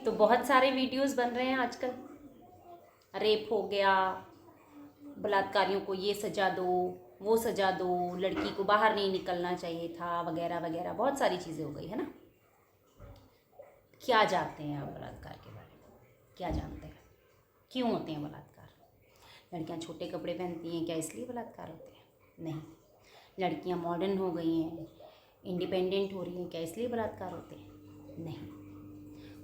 तो बहुत सारे वीडियोस बन रहे हैं आजकल। रेप हो गया, बलात्कारियों को ये सजा दो, वो सजा दो, लड़की को बाहर नहीं निकलना चाहिए था, वगैरह वगैरह, बहुत सारी चीज़ें हो गई है ना। क्या जानते हैं आप बलात्कार के बारे में? क्या जानते हैं क्यों होते हैं बलात्कार? लड़कियां छोटे कपड़े पहनती हैं, क्या इसलिए बलात्कार होते हैं? नहीं। लड़कियां मॉडर्न हो गई हैं, इंडिपेंडेंट हो रही हैं, क्या इसलिए बलात्कार होते हैं? नहीं।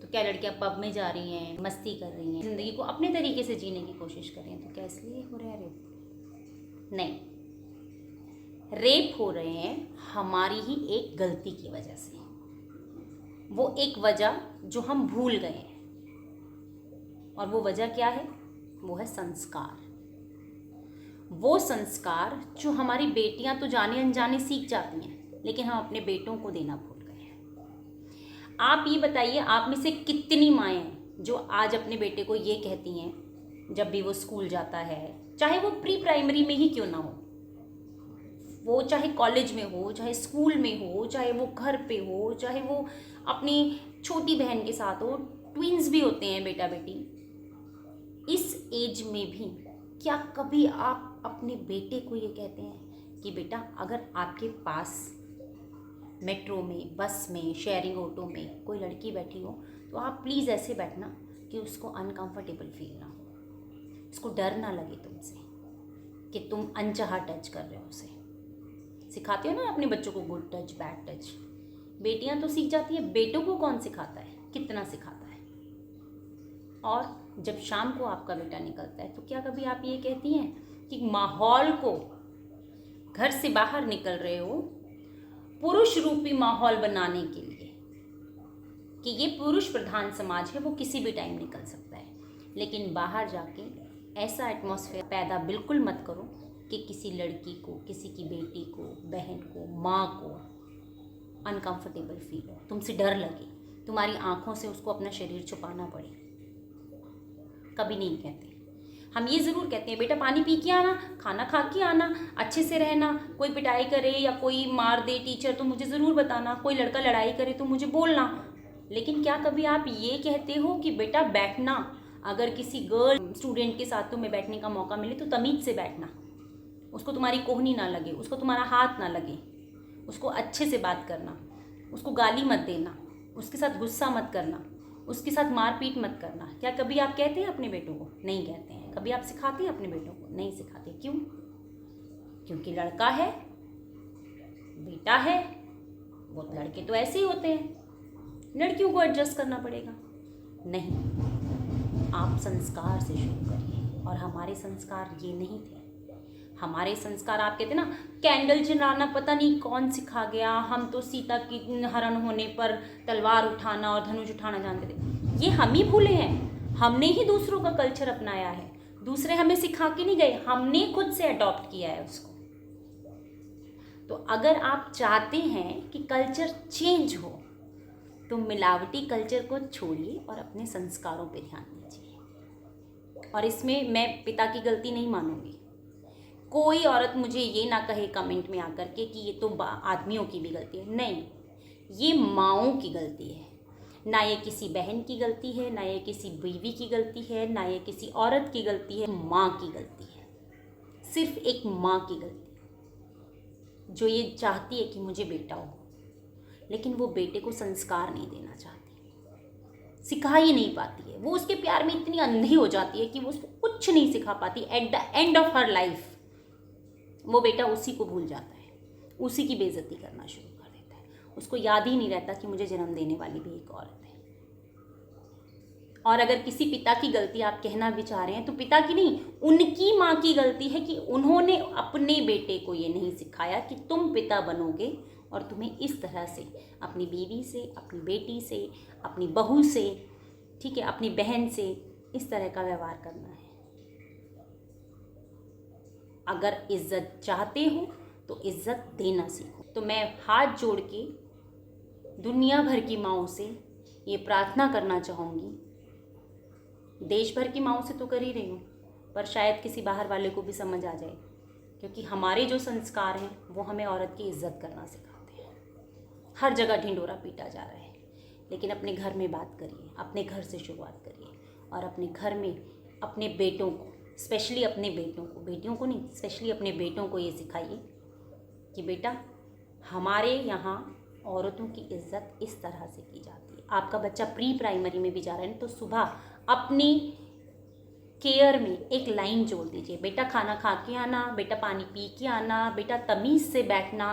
तो क्या लड़कियां पब में जा रही हैं, मस्ती कर रही हैं, ज़िंदगी को अपने तरीके से जीने की कोशिश कर रही हैं, तो क्या इसलिए हो रहा है रेप? नहीं। रेप हो रहे हैं हमारी ही एक गलती की वजह से। वो एक वजह जो हम भूल गए हैं, और वो वजह क्या है? वो है संस्कार। वो संस्कार जो हमारी बेटियां तो जाने अनजाने सीख जाती हैं, लेकिन हम अपने बेटों को देना भूल गए हैं। आप ये बताइए, आप में से कितनी माएँ हैं जो आज अपने बेटे को ये कहती हैं जब भी वो स्कूल जाता है, चाहे वो प्री प्राइमरी में ही क्यों ना हो, वो चाहे कॉलेज में हो, चाहे स्कूल में हो, चाहे वो घर पे हो, चाहे वो अपनी छोटी बहन के साथ हो, ट्विंस भी होते हैं बेटा बेटी, इस एज में भी क्या कभी आप अपने बेटे को ये कहते हैं कि बेटा अगर आपके पास मेट्रो में, बस में, शेयरिंग ऑटो में कोई लड़की बैठी हो तो आप प्लीज़ ऐसे बैठना कि उसको अनकंफर्टेबल फील ना हो, उसको डर ना लगे तुमसे कि तुम अनचाहा टच कर रहे हो उसे। सिखाते हो ना अपने बच्चों को गुड टच, बैड टच। बेटियां तो सीख जाती है, बेटों को कौन सिखाता है, कितना सिखाता है? और जब शाम को आपका बेटा निकलता है तो क्या कभी आप ये कहती हैं कि माहौल को, घर से बाहर निकल रहे हो पुरुष रूपी माहौल बनाने के लिए, कि ये पुरुष प्रधान समाज है, वो किसी भी टाइम निकल सकता है, लेकिन बाहर जाके ऐसा एटमॉस्फेयर पैदा बिल्कुल मत करो कि किसी लड़की को, किसी की बेटी को, बहन को, माँ को अनकंफर्टेबल फील हो, तुमसे डर लगे, तुम्हारी आंखों से उसको अपना शरीर छुपाना पड़े। कभी नहीं कहते। हम ये ज़रूर कहते हैं बेटा पानी पी के आना, खाना खा के आना, अच्छे से रहना, कोई पिटाई करे या कोई मार दे टीचर तो मुझे ज़रूर बताना, कोई लड़का लड़ाई करे तो मुझे बोलना। लेकिन क्या कभी आप ये कहते हो कि बेटा बैठना, अगर किसी गर्ल स्टूडेंट के साथ तुम्हें बैठने का मौका मिले तो तमीज़ से बैठना, उसको तुम्हारी कोहनी ना लगे, उसको तुम्हारा हाथ ना लगे, उसको अच्छे से बात करना, उसको गाली मत देना, उसके साथ गुस्सा मत करना, उसके साथ मारपीट मत करना। क्या कभी आप कहते हैं अपने बेटों को? नहीं कहते हैं। कभी आप सिखाते हैं अपने बेटों को? नहीं सिखाते। क्यों? क्योंकि लड़का है, बेटा है, वो लड़के तो ऐसे ही होते हैं, लड़कियों को एडजस्ट करना पड़ेगा। नहीं, आप संस्कार से शुरू करिए। और हमारे संस्कार ये नहीं थे। हमारे संस्कार, आप कहते ना कैंडल जलाना पता नहीं कौन सिखा गया, हम तो सीता की हरण होने पर तलवार उठाना और धनुष उठाना जानते थे। ये हम ही भूले हैं। हमने ही दूसरों का कल्चर अपनाया है, दूसरे हमें सिखा के नहीं गए, हमने खुद से अडॉप्ट किया है उसको। तो अगर आप चाहते हैं कि कल्चर चेंज हो तो मिलावटी कल्चर को छोड़िए और अपने संस्कारों पे ध्यान दीजिए। और इसमें मैं पिता की गलती नहीं मानूंगी। कोई औरत मुझे ये ना कहे कमेंट में आकर के कि ये तो आदमियों की भी गलती है। नहीं, ये माँओं की गलती है। ना ये किसी बहन की गलती है, ना ये किसी बीवी की गलती है, ना ये किसी औरत की गलती है, माँ की गलती है। सिर्फ एक माँ की गलती, जो ये चाहती है कि मुझे बेटा हो, लेकिन वो बेटे को संस्कार नहीं देना चाहती, सिखा ही नहीं पाती है। वो उसके प्यार में इतनी अंधी हो जाती है कि वो उसको कुछ नहीं सिखा पाती। At the end of her life वो बेटा उसी को भूल जाता है, उसी की बेइज्जती करना शुरू कर देता है। उसको याद ही नहीं रहता कि मुझे जन्म देने वाली भी एक औरत है। और अगर किसी पिता की गलती आप कहना भी चाह रहे हैं तो पिता की नहीं, उनकी माँ की गलती है कि उन्होंने अपने बेटे को ये नहीं सिखाया कि तुम पिता बनोगे और तुम्हें इस तरह से अपनी बीवी से, अपनी बेटी से, अपनी बहू से, ठीक है, अपनी बहन से इस तरह का व्यवहार करना है। अगर इज्जत चाहते हो तो इज्जत देना सीखो। तो मैं हाथ जोड़ के दुनिया भर की माँओं से ये प्रार्थना करना चाहूँगी, देश भर की माँओं से तो कर ही रही हूँ, पर शायद किसी बाहर वाले को भी समझ आ जाए, क्योंकि हमारे जो संस्कार हैं वो हमें औरत की इज्जत करना सिखाते हैं। हर जगह ढिंढोरा पीटा जा रहा है लेकिन अपने घर में बात करिए, अपने घर से शुरुआत करिए और अपने घर में अपने बेटों को, स्पेशली अपने बेटों को, बेटियों को नहीं, स्पेशली अपने बेटों को ये सिखाइए कि बेटा हमारे यहाँ औरतों की इज्जत इस तरह से की जाती है। आपका बच्चा प्री प्राइमरी में भी जा रहा है तो सुबह अपनी केयर में एक लाइन जोड़ दीजिए, बेटा खाना खा के आना, बेटा पानी पी के आना, बेटा तमीज़ से बैठना,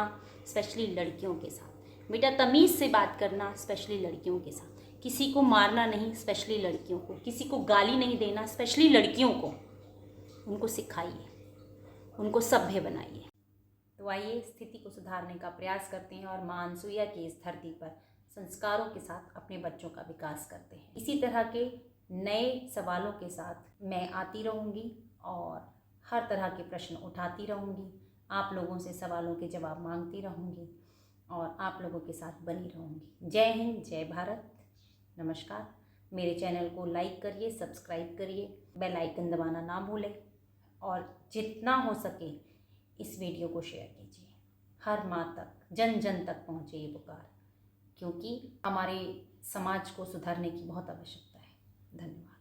स्पेशली लड़कियों के साथ, बेटा तमीज़ से बात करना, स्पेशली लड़कियों के साथ, किसी को मारना नहीं, स्पेशली लड़कियों को, किसी को गाली नहीं देना, स्पेशली लड़कियों को। उनको सिखाइए, उनको सभ्य बनाइए। तो आइए स्थिति को सुधारने का प्रयास करते हैं और मां अनसुईया की इस धरती पर संस्कारों के साथ अपने बच्चों का विकास करते हैं। इसी तरह के नए सवालों के साथ मैं आती रहूँगी और हर तरह के प्रश्न उठाती रहूँगी, आप लोगों से सवालों के जवाब मांगती रहूँगी और आप लोगों के साथ बनी रहूँगी। जय हिंद, जय भारत, नमस्कार। मेरे चैनल को लाइक करिए, सब्सक्राइब करिए, बेल आइकन दबाना ना भूलें और जितना हो सके इस वीडियो को शेयर कीजिए। हर माँ तक, जन जन तक पहुँचे ये पुकार, क्योंकि हमारे समाज को सुधारने की बहुत आवश्यकता है। धन्यवाद।